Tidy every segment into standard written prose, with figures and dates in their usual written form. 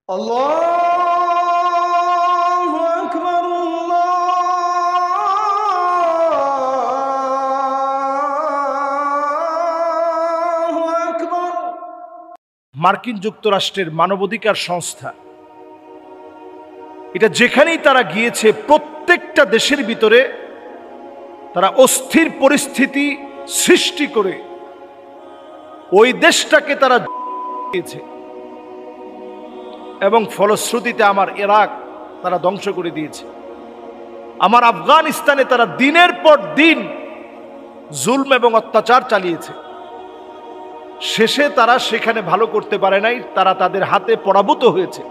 আল্লাহু আকবার, আল্লাহু আকবার। মার্কিন যুক্তরাষ্ট্রের মানবাধিকার সংস্থা এটা যেখানেই তারা গিয়েছে প্রত্যেকটা দেশের ভিতরে তারা অস্থির পরিস্থিতি সৃষ্টি করে ওই দেশটাকে তারা দিয়েছে এবং ফলশ্রুতিতে আমার ইরাক তারা ধ্বংস করে দিয়েছে। আমার আফগানিস্তানে তারা দিনের পর দিন জুলম এবং অত্যাচার চালিয়েছে। শেষে তারা সেখানে ভালো করতে পারে নাই, তারা তাদের হাতে পরাভূত হয়েছে।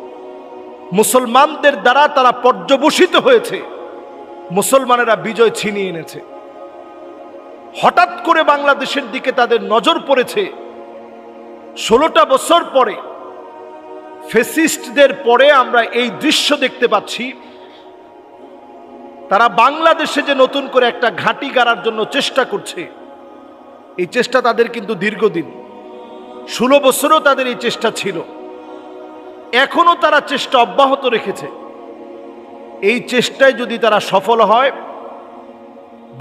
মুসলমানদের দ্বারা তারা পর্যবসিত হয়েছে, মুসলমানেরা বিজয় ছিনিয়ে এনেছে। হঠাৎ করে বাংলাদেশের দিকে তাদের নজর পড়েছে 16টা বছর পরে। ফ্যাসিস্টদের পরে আমরা এই দৃশ্য দেখতে পাচ্ছি, তারা বাংলাদেশে যে নতুন করে একটা ঘাঁটি গাড়ার জন্য চেষ্টা করছে। এই চেষ্টা তাদের কিন্তু দীর্ঘদিন, 16 বছরও তাদের এই চেষ্টা ছিল, এখনো তারা চেষ্টা অব্যাহত রেখেছে। এই চেষ্টায় যদি তারা সফল হয়,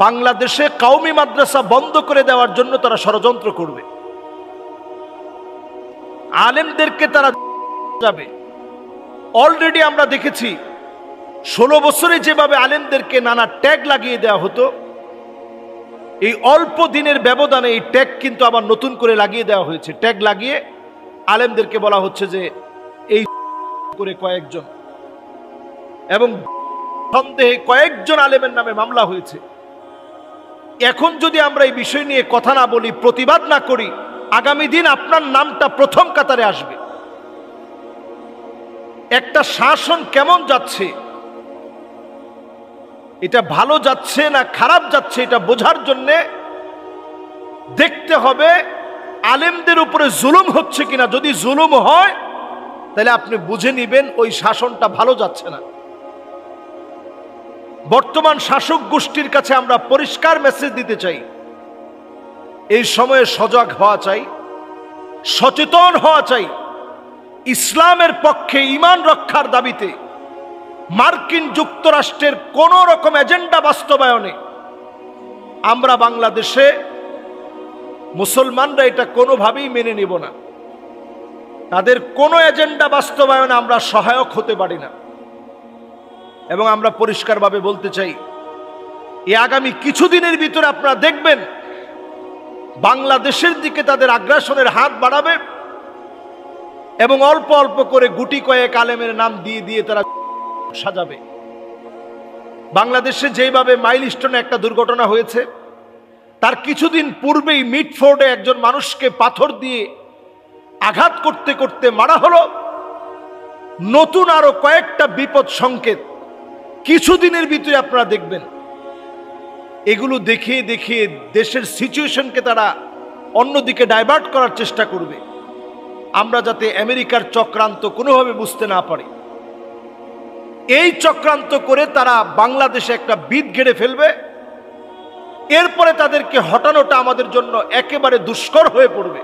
বাংলাদেশে কওমি মাদ্রাসা বন্ধ করে দেওয়ার জন্য তারা ষড়যন্ত্র করবে। আলেমদেরকে তারা যাবে। অলরেডি আমরা দেখেছি 16 বছরে যেভাবে আলেমদেরকে নানা ট্যাগ লাগিয়ে দেওয়া হতো, এই অল্প দিনের ব্যবধানে এই ট্যাগ কিন্তু আবার নতুন করে লাগিয়ে দেওয়া হয়েছে। ট্যাগ লাগিয়ে আলেমদেরকে বলা হচ্ছে যে এই করে কয়েকজন, এবং সন্দেহে কয়েকজন আলেমের নামে মামলা হয়েছে। এখন যদি আমরা এই বিষয় নিয়ে কথা না বলি, প্রতিবাদ না করি, আগামী দিন আপনার নামটা প্রথম কাতারে আসবে। একটা শাসন কেমন যাচ্ছে, এটা ভালো যাচ্ছে না খারাপ যাচ্ছে, এটা বোঝার জন্যে দেখতে হবে আলেমদের উপরে জুলুম হচ্ছে কিনা। যদি জুলুম হয় তাহলে আপনি বুঝে নিবেন ওই শাসনটা ভালো যাচ্ছে না। বর্তমান শাসক গোষ্ঠীর কাছে আমরা পরিষ্কার মেসেজ দিতে চাই, এই সময়ে সজাগ হওয়া চাই, সচেতন হওয়া চাই। ইসলামের পক্ষে ঈমান রক্ষার দাবিতে মার্কিন যুক্তরাষ্ট্রের কোন রকম এজেন্ডা বাস্তবায়নে আমরা বাংলাদেশে মুসলমানরা এটা কোনোভাবেই মেনে নিব না। তাদের কোনো এজেন্ডা বাস্তবায়নে আমরা সহায়ক হতে পারি না। এবং আমরা পরিষ্কারভাবে বলতে চাই, এই আগামী কিছুদিনের ভিতরে আপনারা দেখবেন বাংলাদেশের দিকে তাদের আগ্রাসনের হাত বাড়াবে এবং অল্প অল্প করে গুটি কয়েক আলেমের নাম দিয়ে দিয়ে তারা সাজাবে। বাংলাদেশে যেভাবে মাইলস্টোনে একটা দুর্ঘটনা হয়েছে, তার কিছুদিন পূর্বেই মিডফোর্ডে একজন মানুষকে পাথর দিয়ে আঘাত করতে করতে মারা হলো। নতুন আরো কয়েকটা বিপদ সংকেত কিছুদিনের ভিতরে আপনারা দেখবেন। এগুলো দেখিয়ে দেখিয়ে দেশের সিচুয়েশনকে তারা অন্যদিকে ডাইভার্ট করার চেষ্টা করবে, আমরা যাতে আমেরিকার চক্রান্ত কোনোভাবে বুঝতে না পারি। এই চক্রান্ত করে তারা বাংলাদেশে একটা বিদ গেড়ে ফেলবে, এরপরে তাদেরকে হটানোটা আমাদের জন্য একেবারে দুষ্কর হয়ে পড়বে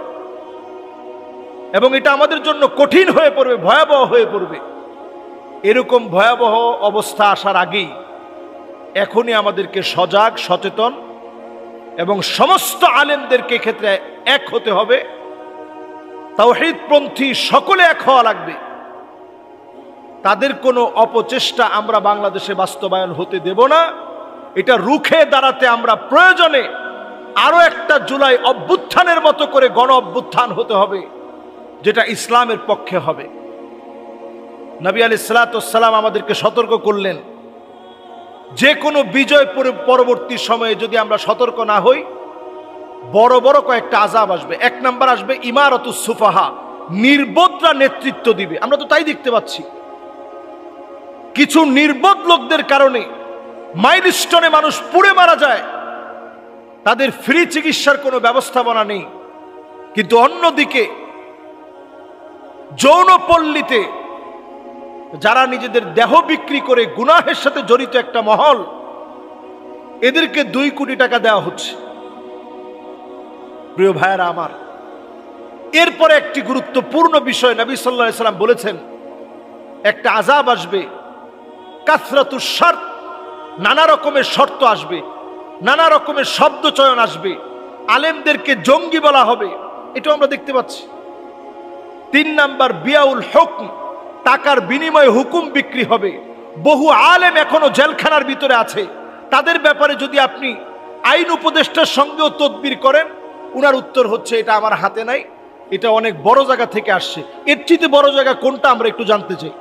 এবং এটা আমাদের জন্য কঠিন হয়ে পড়বে, ভয়াবহ হয়ে পড়বে। এরকম ভয়াবহ অবস্থা আসার আগেই এখনই আমাদেরকে সজাগ, সচেতন এবং সমস্ত আলেমদেরকে ক্ষেত্রে এক হতে হবে। তাওহীদপন্থী সকলে এক হওয়া লাগবে। তাদের কোনো অপচেষ্টা আমরা বাংলাদেশে বাস্তবায়ন হতে দেব না। এটা রুখে দাঁড়াতে আমরা প্রয়োজনে আরো একটা জুলাই অভ্যুত্থানের মতো করে গণ অভ্যুত্থান হতে হবে, যেটা ইসলামের পক্ষে হবে। নবী আলাইহিস সালাম আমাদেরকে সতর্ক করলেন, যে কোনো বিজয় পরবর্তী সময়ে যদি আমরা সতর্ক না হই, বড় বড় কয়েকটা আযাব আসবে। 1 নাম্বার আসবে ইমারাতুস সুফাহা, নির্বোধরা নেতৃত্ব দিবে। আমরা তো তাই দেখতে পাচ্ছি, কিছু নির্বোধ লোকদের কারণে মাইলস্টোনে মানুষ পুড়ে মারা যায়, তাদের ফ্রি চিকিৎসার কোনো ব্যবস্থাপনা নেই। কিন্তু অন্যদিকে যৌনপল্লীতে যারা নিজেদের দেহ বিক্রি করে গুনাহের সাথে জড়িত একটা মহল, এদেরকে 2 কোটি টাকা দেওয়া হচ্ছে। প্রিয় ভাইয়েরা আমার, এরপরে একটি গুরুত্বপূর্ণ বিষয় নবী সাল্লাল্লাহু আলাইহি সাল্লাম বলেছেন, একটা আযাব আসবে, কাসরাতুশ শর্ত, নানা রকমের শর্ত আসবে, নানা রকমের শব্দ চয়ন আসবে, আলেমদেরকে জঙ্গি বলা হবে, এটা আমরা দেখতে পাচ্ছি। 3 নাম্বার বিয়াউল হুকম, টাকার বিনিময়ে হুকুম বিক্রি হবে। বহু আলেম এখনো জেলখানার ভিতরে আছে, তাদের ব্যাপারে যদি আপনি আইন উপদেষ্টার সঙ্গেও তদবির করেন, উনার উত্তর হচ্ছে এটা আমার হাতে নাই, এটা অনেক বড় জায়গা থেকে আসছে। এর চেয়ে বড় জায়গা কোনটা আমরা একটু জানতে চাই।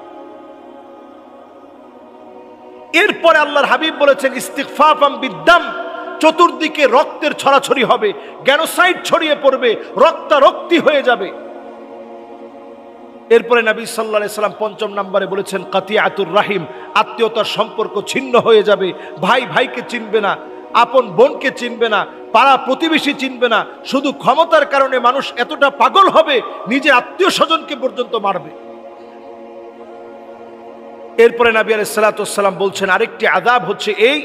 এরপরে আল্লাহর হাবিব বলেছেন ইস্তিগফাফাম বিদ্দাম, চতুর্দিকে রক্তের ছড়াছড়ি হবে, গ্যানোসাইড ছড়িয়ে পড়বে, রক্তারক্তি হয়ে যাবে। এরপরে নবী সাল্লাল্লাহু আলাইহি সাল্লাম 5 নম্বরে বলেছেন কাতিয়াতুর রাহিম, আত্মীয়তার সম্পর্ক ছিন্ন হয়ে যাবে, ভাই ভাইকে চিনবে না, আপন বোনকে চিনবে না, পাড়া প্রতিবেশী চিনবে না। শুধু ক্ষমতার কারণে মানুষ এতটা পাগল হবে নিজের আত্মীয় স্বজনকে পর্যন্ত মারবে। এরপরে নবী আলাইহিস সালাতু ওয়াস সালাম বলছেন আরেকটি আযাব হচ্ছে এই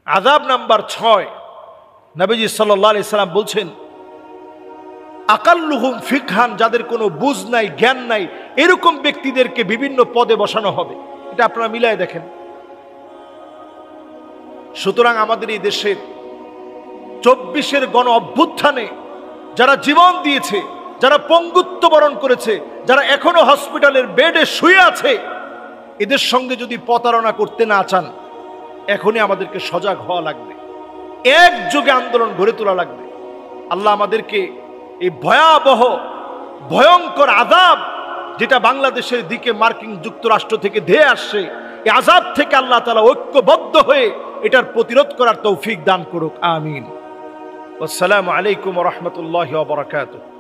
আযাব নাম্বার 6। নবীজি সাল্লাল্লাহু আলাইহি সাল্লাম বলছেন আকাল্লুহুম ফিকহান, যাদের কোনো বুঝ নাই, জ্ঞান নাই, এরকম ব্যক্তিদেরকে বিভিন্ন পদে বসানো হবে। এটা আপনারা মিলায় দেখেন। সুতরাং আমাদের এই দেশের 24-এর গণ অভ্যুত্থানে যারা জীবন দিয়েছে, যারা পঙ্গুত্ব বরণ করেছে, যারা এখনো হসপিটালের বেডে শুয়ে আছে, এদের সঙ্গে যদি প্রতারণা করতে না চান, এখনই আমাদেরকে সজাগ হওয়া লাগবে, একযোগে আন্দোলন গড়ে তোলা লাগবে। আল্লাহ আমাদেরকে এই ভয়াবহ ভয়ঙ্কর আযাব, যেটা বাংলাদেশের দিকে মার্কিন যুক্তরাষ্ট্র থেকে ধেয়ে আসছে, এই আযাব থেকে আল্লাহ তাআলা ঐক্যবদ্ধ হয়ে এটার প্রতিরোধ করার তৌফিক দান করুক। আমিন। আসসালামু আলাইকুম ওয়া রাহমাতুল্লাহি ওয়া বারাকাতুহু।